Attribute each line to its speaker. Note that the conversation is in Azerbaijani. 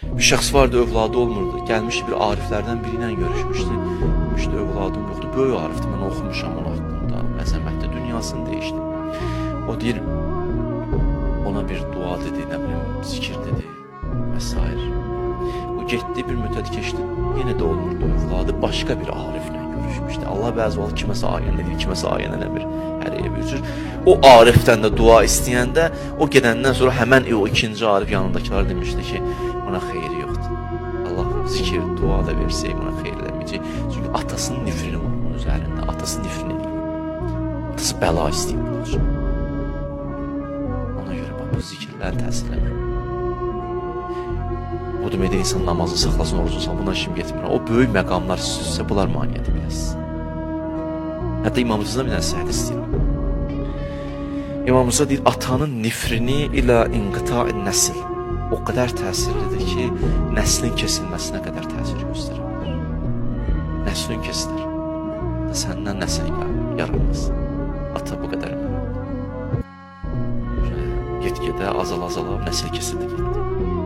Speaker 1: Bir şəxs vardı, övladı olmurdu. Gəlmişdi bir ariflərdən biri ilə görüşmüşdü. Demişdi, övladım yoxdur. Böyük arifdir, mən oxumuşam onun haqqında. Əzəmətli dünyasını dəyişdi. O deyir, ona bir dua dedi, nə bilim, zikir dedi və s. O getdi, bir müddət keçdi. Yenə də olmurdu, övladı başqa bir ariflə görüşmüşdü. Allah bəzi vaxt kiməsə ayən edir, kiməsə ayən eləmir. Hər yerə bir cür. O arifdən də dua istəyəndə, o gedəndən sonra həmən o ikinci arif yanındakiler demişdi ki, buna xeyri yoxdur. Allah zikir, dua da versək, buna xeyr eləməyəcək. Çünki atasının nifrini var onun üzərində, atası nifrini eləyir. Atası bəla istəyir. Ona görə bax, bu zikirlər təsirlənir. Bu deməkdə insan namazı saxlasın, orucunu saxlasın, buna işim getmir. O böyük məqamlar sizsə, bunlar maniyyədir biləsiniz. Hətta İmam Rıza'dan bir dənə səhət istəyirəm. İmam Rıza deyir, atanın nifrini ilə inqita'in nəsil o qədər təsirlidir ki, nəslin kesilməsinə qədər təsir göstərə bilər. Nəslin kesilir. Səndən nəsil yaranmaz. Ata bu qədər mühüm. Get-gedə azala-azala nəsil kesildi getdi.